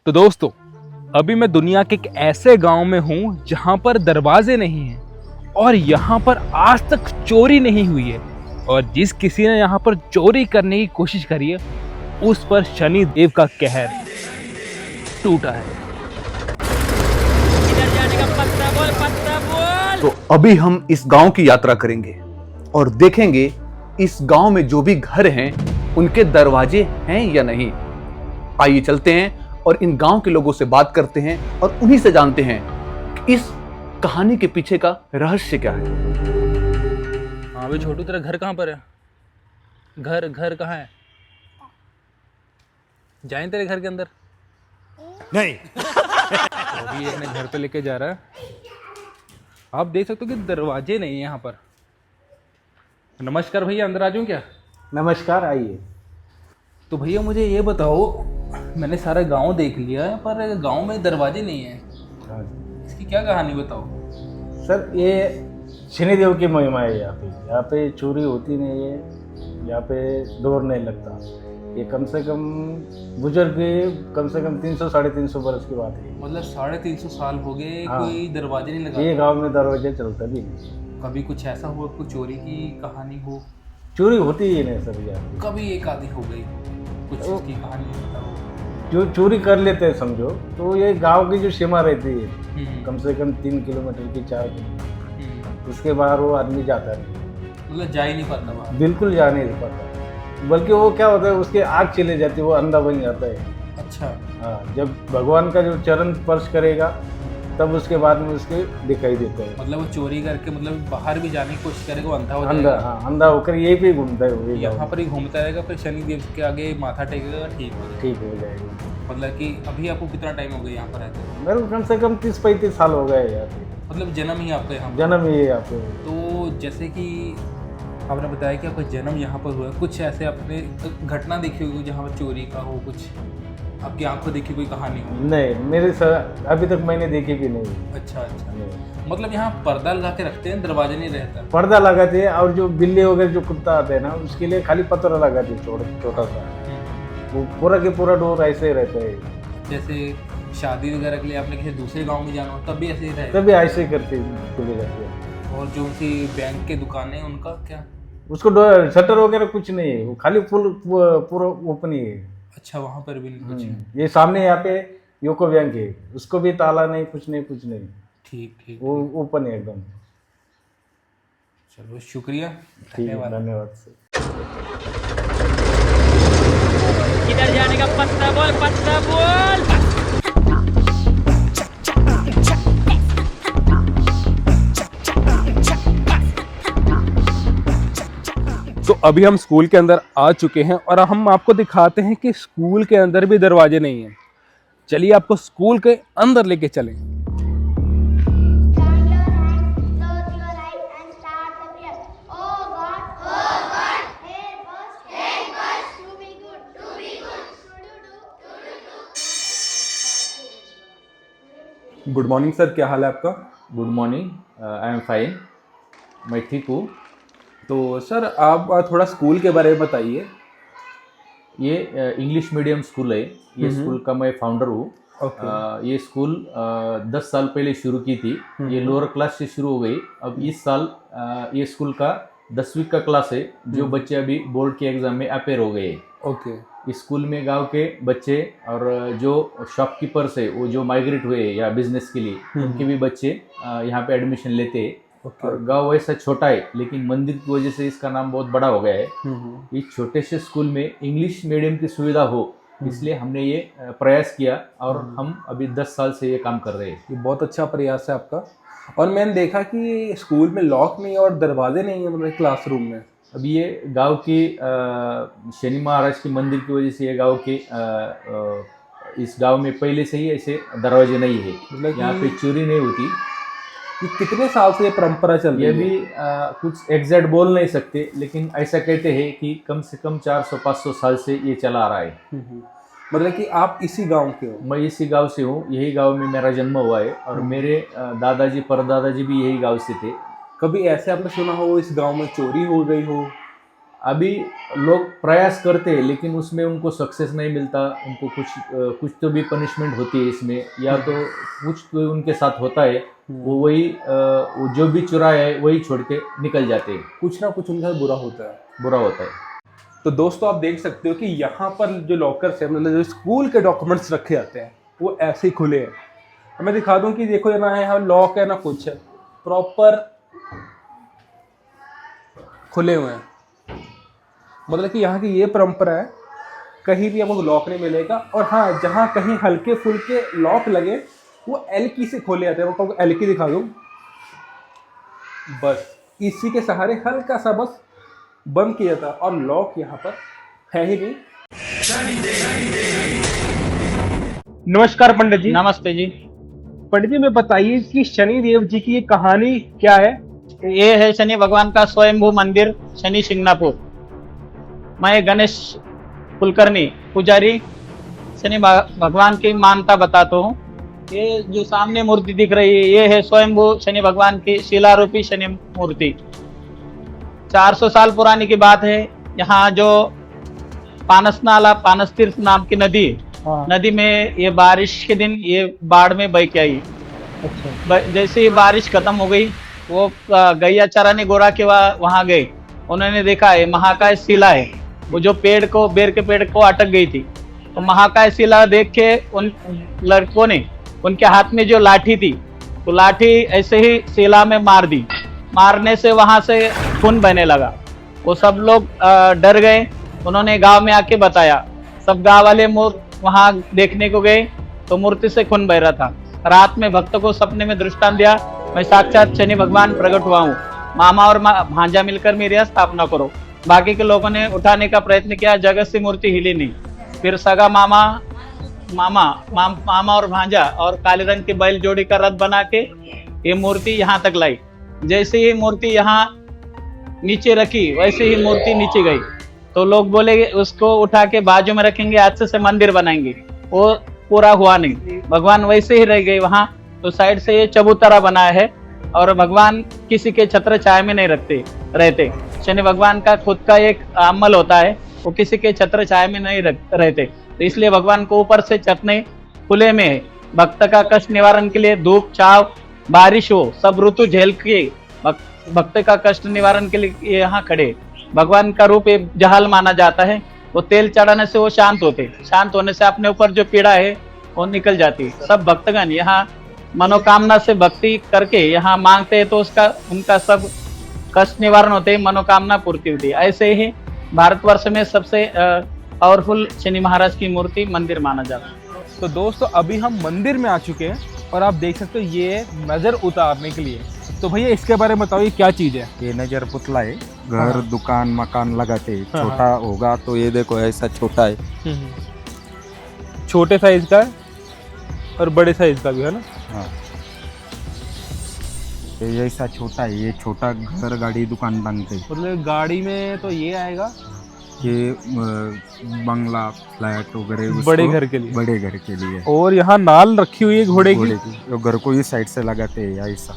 तो दोस्तों, अभी मैं दुनिया के एक ऐसे गांव में हूं जहां पर दरवाजे नहीं हैं और यहां पर आज तक चोरी नहीं हुई है। और जिस किसी ने यहां पर चोरी करने की कोशिश करी है, उस पर शनि देव का कहर टूटा है। इधर जाने का पत्ता बोल, पत्ता बोल। तो अभी हम इस गांव की यात्रा करेंगे और देखेंगे इस गांव में जो भी घर हैं उनके दरवाजे हैं या नहीं। आइए चलते हैं और इन गांव के लोगों से बात करते हैं और उन्हीं से जानते हैं कि इस कहानी के पीछे का रहस्य क्या है। हाँ भाई छोटू, तेरा घर कहाँ पर है? घर कहाँ है? जाएं तेरे घर के अंदर? नहीं। तो अभी अपने घर पे लेके जा रहा है। आप देख सकते हो कि दरवाजे नहीं है यहाँ पर। नमस्कार भैया, अंदर आ जाऊँ क्या? नमस्कार, आइए। तो भैया मुझे ये बताओ, मैंने सारा गांव देख लिया है पर गांव में दरवाजे नहीं है, इसकी क्या कहानी बताओ। सर, ये शनिदेव की महिमा है। यहाँ पे चोरी होती नहीं है, यहाँ पे डोर नहीं लगता। ये कम से कम बुजुर्ग कम से कम 300-350 बरस की बात है। मतलब 350 साल हो गए हाँ। कोई दरवाजे नहीं लगा? ये गांव में दरवाजे चलता भी नहीं। कभी कुछ ऐसा हुआ, कोई चोरी की कहानी हो? चोरी होती ही नहीं सर यहाँ पे। कभी एक आधी हो गई, कुछ उसकी कहानी बताओ। जो चोरी कर लेते हैं समझो, तो ये गांव की जो सीमा रहती है कम से कम 3 किलोमीटर की, 4 किलोमीटर, उसके बाहर वो आदमी जाता नहीं, मतलब जा ही नहीं पाता वहाँ? बिल्कुल जा नहीं पाता। बल्कि वो क्या होता है, उसके आग चले जाती है, वो अंधा बन जाता है। अच्छा। हाँ, जब भगवान का जो चरण स्पर्श करेगा तब उसके बाद में उसके दिखाई देता है। मतलब वो चोरी करके मतलब बाहर भी जाने की कोशिश करेगा, वो अंधा हो अंधा, जाएगा? हाँ, अंधा होकर यही पे घूमता है वो। यहाँ पर ही घूमता रहेगा, फिर शनि देव के आगे माथा टेकेगा, ठीक हो जाएगा। ठीक हो जाएगा। मतलब कि अभी आपको कितना टाइम हो गया यहाँ पर रहते हो? मेरे को कम से कम 30-35 साल हो गए यहाँ पे। मतलब जन्म ही आपका यहाँ पर? जन्म ही है यहाँ पे। तो जैसे कि आपने बताया कि आपका जन्म यहाँ पर हुआ है, कुछ ऐसे आपने घटना देखी होगी जहाँ पर चोरी का हो, कुछ आपकी आंखों देखी कोई कहानी हो? नहीं, मेरे सर अभी तक मैंने देखी भी नहीं। अच्छा अच्छा। नहीं। मतलब यहाँ पर्दा लगा के रखते हैं, दरवाजे नहीं रहता? पर्दा लगाते हैं, और जो बिल्ली वगैरह जो कुत्ता आते हैं ना, उसके लिए खाली पत्थर लगाते हैं छोटा सा। वो पूरा के पूरा डोर ऐसे ही रहता है। जैसे शादी वगैरह के लिए आपने किसी दूसरे गांव में जाना हो तब भी ऐसे ही रहेगा? तभी ऐसे ही करते चले जाते हैं। और जो उनकी बैंक के दुकानें, उनका क्या? उसको शटर वगैरह कुछ नहीं है, वो खाली फुल पूरा ओपन ही है। अच्छा, वहाँ पर भी नहीं कुछ है? ये सामने यहाँ पे यूको बैंक है, उसको भी ताला नहीं, कुछ नहीं। ठीक ठीक। वो ओपन है एकदम। चलो शुक्रिया, ठीक है, धन्यवाद। धन्यवाद सर। इधर जाने का पत्ता बोल, पत्ता बोल। तो अभी हम स्कूल के अंदर आ चुके हैं और हम आपको दिखाते हैं कि स्कूल के अंदर भी दरवाजे नहीं हैं। चलिए आपको स्कूल के अंदर लेके चलें। Join your hands, close your eyes and start the prayer. Oh God, help us to be good, to do. Good morning sir, क्या हाल है आपका? Good morning, I am fine. मैं ठीक हूँ। तो सर आप थोड़ा स्कूल के बारे में बताइए। ये इंग्लिश मीडियम स्कूल है। ये स्कूल का मैं फाउंडर हूँ। ये स्कूल 10 साल पहले शुरू की थी। ये लोअर क्लास से शुरू हो गई। अब इस साल ये स्कूल का 10वीं का क्लास है। जो बच्चे अभी बोर्ड के एग्ज़ाम में अपेयर हो गए। ओके। इस स्कूल में गांव के बच्चे और जो शॉपकीपर्स है, वो जो माइग्रेट हुए या बिजनेस के लिए, उनके भी बच्चे यहाँ पे एडमिशन लेते हैं। और गांव वैसा छोटा है, लेकिन मंदिर की वजह से इसका नाम बहुत बड़ा हो गया है। इस छोटे से स्कूल में इंग्लिश मीडियम की सुविधा हो, इसलिए हमने ये प्रयास किया और हम अभी 10 साल से ये काम कर रहे हैं। ये बहुत अच्छा प्रयास है आपका। और मैंने देखा कि स्कूल में लॉक नहीं है और दरवाजे नहीं है, मतलब क्लासरूम में। अभी ये गांव की शनि महाराज की मंदिर की वजह से ये गांव के इस गांव में पहले से ही ऐसे दरवाजे नहीं है। मतलब यहाँ पे चोरी नहीं होती। ये कितने साल से ये परंपरा चल रही ये है? भी कुछ एग्जैक्ट बोल नहीं सकते, लेकिन ऐसा कहते हैं कि कम से कम 400-500 साल से ये चला आ रहा है। मतलब कि आप इसी गांव के हो? मैं इसी गांव से हूँ। यही गांव में मेरा जन्म हुआ है और मेरे दादाजी परदादाजी भी यही गांव से थे। कभी ऐसे आपने सुना हो इस गांव में चोरी हो गई हो? अभी लोग प्रयास करते हैं लेकिन उसमें उनको सक्सेस नहीं मिलता, उनको कुछ तो भी पनिशमेंट होती है इसमें, या तो कुछ तो उनके साथ होता है, वो वो जो भी चुराया है वही छोड़ के निकल जाते हैं, कुछ ना कुछ उनका बुरा होता है। बुरा होता है। तो दोस्तों आप देख सकते हो कि यहाँ पर जो लॉकर्स है, मतलब जो स्कूल के डॉक्यूमेंट्स रखे जाते हैं वो ऐसे ही खुले हैं। मैं दिखा दूं कि देखो ना यहाँ लॉक है ना कुछ है, प्रॉपर खुले हुए हैं। मतलब कि यहाँ की ये परंपरा है, कहीं भी आपको लॉक नहीं मिलेगा। और हाँ, जहाँ कहीं हल्के फुल्के लॉक लगे वो एल की से खोले जाते हैं। मैं आपको एल की दिखा दूँ, बस इसी के सहारे हल्का सा बस बंद किया था, और लॉक यहाँ पर है ही नहीं। नमस्कार पंडित जी। नमस्ते जी। पंडित जी, मैं बताइए कि शनि देव जी की ये कहानी क्या है? ये है शनि भगवान का स्वयंभू मंदिर शनि शिंगणापुर। मैं गणेश कुलकर्णी पुजारी शनि भगवान की मान्यता बताता हूँ। ये जो सामने मूर्ति दिख रही है ये है स्वयंभू शनि भगवान की शिलारूपी शनि मूर्ति। 400 साल पुरानी की बात है। यहाँ जो पानस नाला, पानस तीर्थ नाम की नदी, नदी में ये बारिश के दिन ये बाढ़ में बह के आई। अच्छा। जैसे ही बारिश खत्म हो गई, वो गैया चराने गोरा के वहाँ गए। उन्होंने देखा है महाकाय शिला है, वो जो पेड़ को, बेर के पेड़ को अटक गई थी। तो महाकाय शिला देख के उन लड़कों ने, उनके हाथ में जो लाठी थी, तो लाठी ऐसे ही शिला में मार दी। मारने से वहां से खून बहने लगा। वो सब लोग डर गए। उन्होंने गांव में आके बताया। सब गांव वाले वहां देखने को गए तो मूर्ति से खून बह रहा था। रात में भक्त को सपने में दृष्टांत दिया, मैं साक्षात शनि भगवान प्रकट हुआ हूँ, मामा और भांजा मिलकर मेरी यहाँ स्थापना करो। बाकी के लोगों ने उठाने का प्रयत्न किया, जगत से मूर्ति हिली नहीं। फिर सगा मामा और भांजा और काले रंग के बैल जोड़ी का रथ बना के ये मूर्ति यहाँ तक लाई। जैसे ही मूर्ति यहाँ नीचे रखी वैसे ही मूर्ति नीचे गई। तो लोग बोले उसको उठा के बाजू में रखेंगे, आज से मंदिर बनाएंगे। वो पूरा हुआ नहीं, भगवान वैसे ही रह गए वहाँ। तो साइड से ये चबूतरा बनाया है, और भगवान किसी के छत्र छाया में नहीं रहते। शनि भगवान का खुद का एक अमल होता है, वो किसी के छत्र छाया में नहीं रहते। तो इसलिए भगवान को ऊपर से छत नहीं, खुले में है। भक्त का कष्ट निवारण के लिए धूप, छाव, बारिश हो, सब ऋतु झेल के भक्त का कष्ट निवारण के लिए यहाँ खड़े। भगवान का रूप एक जहाल माना जाता है। वो तेल चढ़ाने से वो शांत होते, शांत होने से अपने ऊपर जो पीड़ा है वो निकल जाती। सब भक्तगण यहाँ मनोकामना से भक्ति करके यहाँ मांगते हैं, तो उनका सब कष्ट निवारण होते, मनोकामना पूर्ति होती है। ऐसे ही भारतवर्ष में सबसे पावरफुल शनि महाराज की मूर्ति मंदिर माना जाता है। तो दोस्तों अभी हम मंदिर में आ चुके हैं, और आप देख सकते हो ये नज़र उतारने के लिए। तो भैया इसके बारे में बताओ, ये क्या चीज़ है? ये नजर पुतला है, घर दुकान मकान लगाते हैं। छोटा होगा तो ये देखो ऐसा छोटा है, छोटे साइज का है और बड़े साइज का भी है ना। हाँ, ये ऐसा छोटा है, ये छोटा घर गाड़ी दुकान बनते हैं। मतलब गाड़ी में तो ये आएगा, ये बंगला फ्लैट वगैरह बड़े घर के लिए, बड़े घर के लिए। और यहाँ नाल रखी हुई है घोड़े की। तो घर को इस साइड से लगाते हैं ऐसा,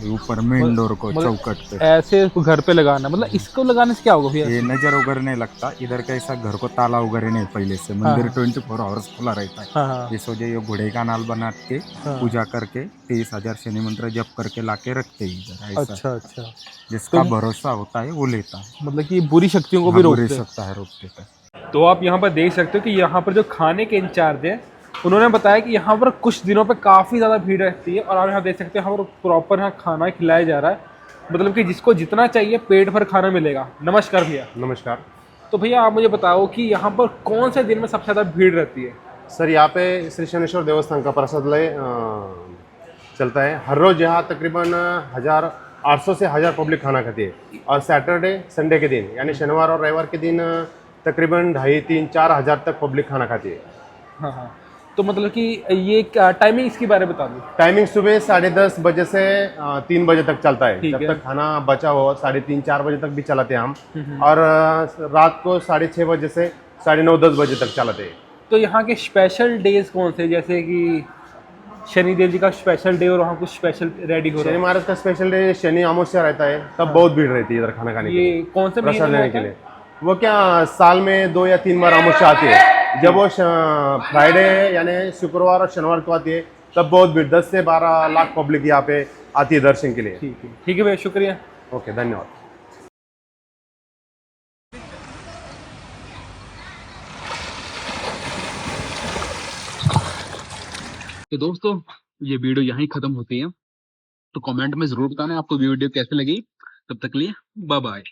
ऊपर मेन डोर को चौकट पे ऐसे घर पे लगाना। मतलब इसको लगाने से क्या होगा भैया? ये नजर वगैरह नहीं लगता। इधर का ऐसा घर को ताला वगैरह नहीं, पहले से मंदिर 24 आवर्स खुला रहता है। इस वजह ये घोड़े का नाल बना के पूजा करके 30,000 शनि मंत्र जप करके लाके रखते हैं इधर। अच्छा अच्छा, जिसका भरोसा होता है वो लेता है। मतलब कि बुरी शक्तियों को भी रोक सकता है, रोक देता है। तो आप यहाँ पर देख सकते हो कि यहाँ पर जो खाने के इंचार्ज है, उन्होंने बताया कि यहाँ पर कुछ दिनों पे काफ़ी ज़्यादा भीड़ रहती है। और आप यहाँ देख सकते हैं यहाँ पर प्रॉपर यहाँ खाना खिलाया जा रहा है, मतलब कि जिसको जितना चाहिए पेट भर खाना मिलेगा। नमस्कार भैया। नमस्कार। तो भैया आप मुझे बताओ कि यहाँ पर कौन से दिन में सबसे ज़्यादा भीड़ रहती है? सर यहाँ पे श्री शनेश्वर देवस्थान का प्रसादालय चलता है। हर रोज़ यहाँ तकरीबन 1800 से 1000 पब्लिक खाना खाती है। और सैटरडे संडे के दिन यानी शनिवार और रविवार के दिन तकरीबन 2,500-4 हज़ार तक पब्लिक खाना खाती है। हाँ हाँ, तो मतलब कि ये टाइमिंग इसके बारे में बता दो। टाइमिंग सुबह 10:30 बजे से 3 बजे तक चलता है। जब तक खाना बचा हो 3:30-4 बजे तक भी चलाते हैं हम। और रात को 6:30 बजे से 9:30-10 बजे तक चलाते हैं। तो यहाँ के स्पेशल डेज कौन से, जैसे कि शनिदेव जी का स्पेशल डे और वहाँ कुछ स्पेशल रेडी हो रहा शनि है। महाराज का स्पेशल डे शनि अमावस्या रहता है, तब बहुत भीड़ रहती है इधर खाना खाने के लिए, ये कौन से प्रसाद महीने में लेने के होता है? लिए। वो क्या साल में 2 या 3 बार अमावस्या आती है, जब वो फ्राइडे यानी शुक्रवार और शनिवार को आती है, तब बहुत भीड़ 10 से 12 लाख पब्लिक यहाँ पे आती है दर्शन के लिए। ठीक है भैया, शुक्रिया। ओके, धन्यवाद। तो दोस्तों, ये वीडियो यहीं खत्म होती है। तो कमेंट में जरूर बताना आपको वीडियो कैसे लगी। तब तक के लिए बाय बाय।